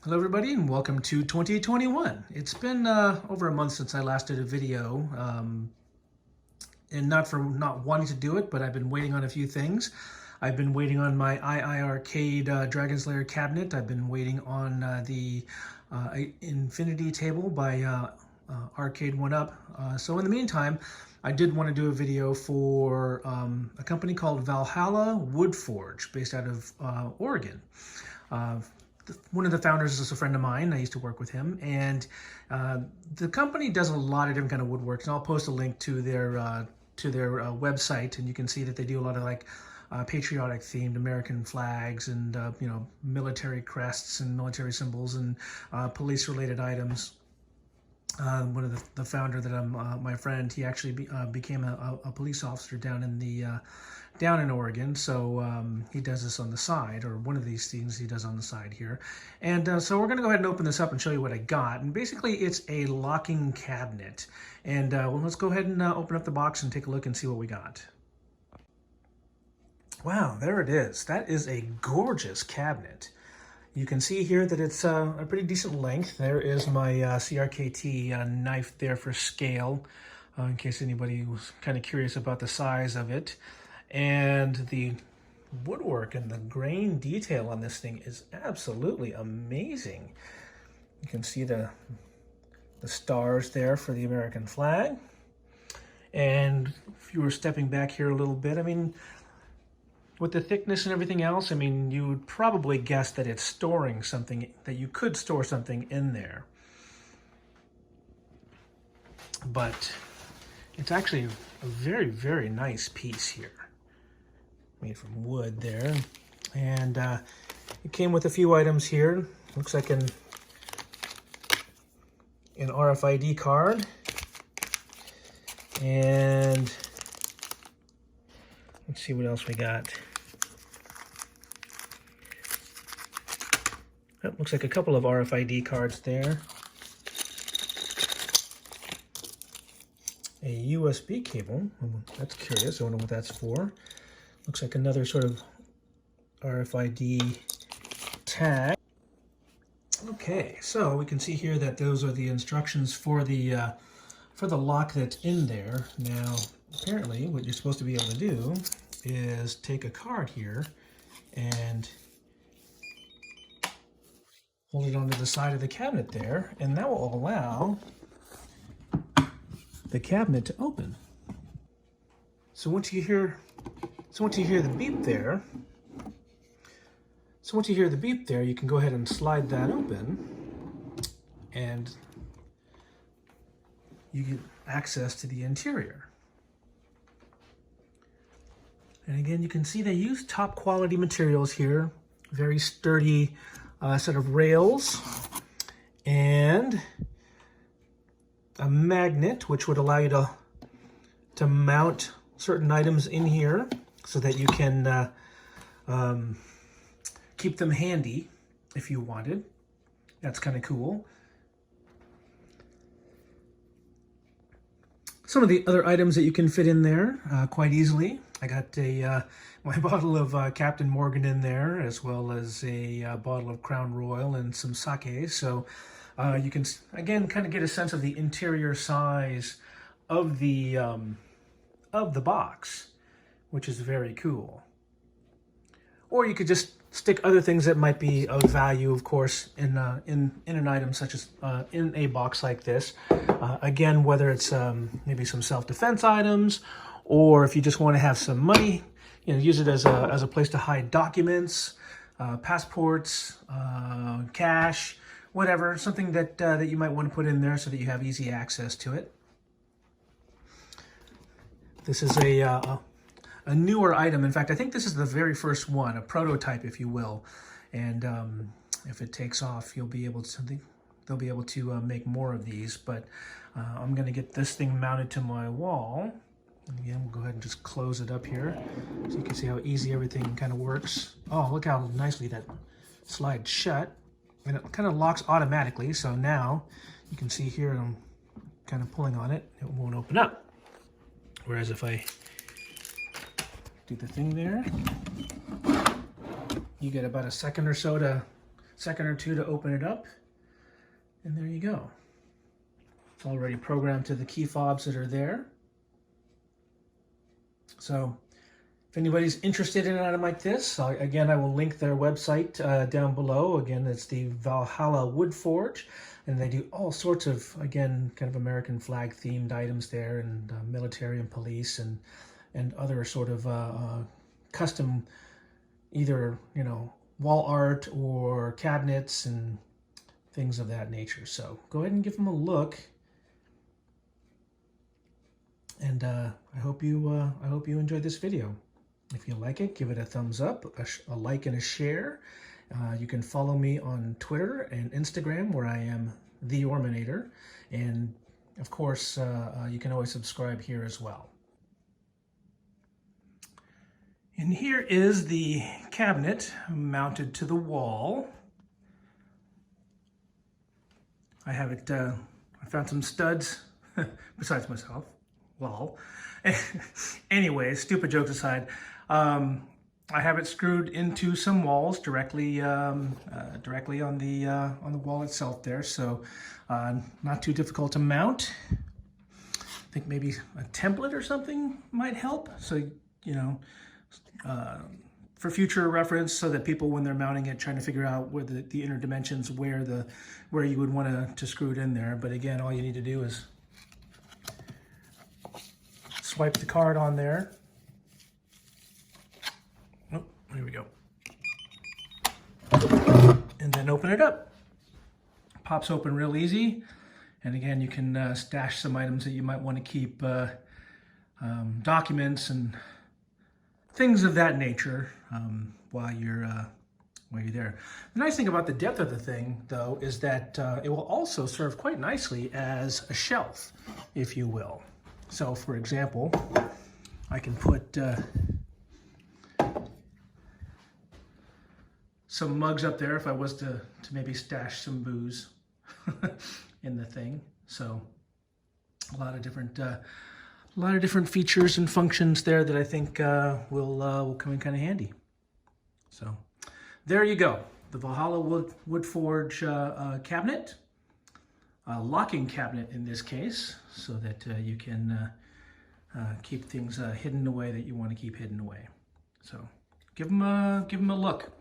Hello everybody and welcome to 2021. It's been over a month since I last did a video, and not for not wanting to do it, but I've been waiting on a few things. I've been waiting on my II Arcade Dragon's Lair cabinet. I've been waiting on the Infinity table by Arcade 1UP. So in the meantime, I did want to do a video for a company called Valhalla Wood Forge based out of Oregon. One of the founders is a friend of mine. I used to work with him, and the company does a lot of different kind of woodworks. And I'll post a link to their website, and you can see that they do a lot of like patriotic themed American flags and military crests and military symbols and police related items. One of the founder that I'm my friend, he actually became a police officer down in Oregon. So he does this on the side, or one of these things he does on the side here. And so we're going to go ahead and open this up and show you what I got. And basically it's a locking cabinet. And well, let's go ahead and open up the box and take a look and see what we got. Wow, there it is. That is a gorgeous cabinet. You can see here that it's a pretty decent length. There is my CRKT knife there for scale, in case anybody was kind of curious about the size of it. And the woodwork and the grain detail on this thing is absolutely amazing. You can see the stars there for the American flag. And if you were stepping back here a little bit, I mean, with the thickness and everything else, I mean, you would probably guess that it's storing something, that you could store something in there. But it's actually a very, very nice piece here. Made from wood there. And it came with a few items here. Looks like an RFID card. And let's see what else we got. That looks like a couple of RFID cards there. A USB cable. That's curious. I wonder what that's for. Looks like another sort of RFID tag. Okay, so we can see here that those are the instructions for the lock that's in there. Now, apparently, what you're supposed to be able to do is take a card here and hold it onto the side of the cabinet there, and that will allow the cabinet to open. So once you hear the beep there, you can go ahead and slide that open, and you get access to the interior. And again, you can see they use top quality materials here, very sturdy set of rails, and a magnet which would allow you to mount certain items in here so that you can keep them handy if you wanted. That's kind of cool. Some of the other items that you can fit in there quite easily. I got my bottle of Captain Morgan in there, as well as a bottle of Crown Royal and some sake. So you can, again, kind of get a sense of the interior size of the box, which is very cool. Or you could just stick other things that might be of value, of course, in an item such as in a box like this. Again, whether it's maybe some self-defense items, or if you just want to have some money, use it as a place to hide documents, passports, cash, whatever, something that you might want to put in there so that you have easy access to it. This is a newer item. In fact, I think this is the very first one, a prototype, if you will. And if it takes off, they'll be able to make more of these. But I'm going to get this thing mounted to my wall. And again, we'll go ahead and just close it up here so you can see how easy everything kind of works. Oh, look how nicely that slides shut. And it kind of locks automatically. So now you can see here, I'm kind of pulling on it, it won't open up. Whereas if I do the thing there, you get about a second or so to second or two to open it up, and there you go. It's already programmed to the key fobs that are there. So if anybody's interested in an item like this, again, I will link their website down below. Again, it's the Valhalla Wood Forge, and they do all sorts of, again, kind of American flag themed items there, and military and police and other sort of custom, either, you know, wall art or cabinets and things of that nature. So go ahead and give them a look. And I hope you enjoyed this video. If you like it, give it a thumbs up, a like and a share. You can follow me on Twitter and Instagram, where I am The Orminator. And of course, you can always subscribe here as well. And here is the cabinet mounted to the wall. I have it, I found some studs, besides myself. Lol. Anyway, stupid jokes aside, I have it screwed into some walls directly on the wall itself there, so not too difficult to mount. I think maybe a template or something might help, so you know, for future reference, so that people, when they're mounting it, trying to figure out where the inner dimensions, where you would want to screw it in there. But again, all you need to do is swipe the card on there. Oh, here we go. And then open it up. Pops open real easy. And again, you can stash some items that you might want to keep, documents and things of that nature, while you're there. The nice thing about the depth of the thing, though, is that it will also serve quite nicely as a shelf, if you will. So, for example, I can put some mugs up there if I was to maybe stash some booze in the thing. So, a lot of different features and functions there that I think will come in kind of handy. So, there you go, the Valhalla Wood Forge cabinet. A locking cabinet in this case, so that you can keep things hidden away that you want to keep hidden away. So give them a look.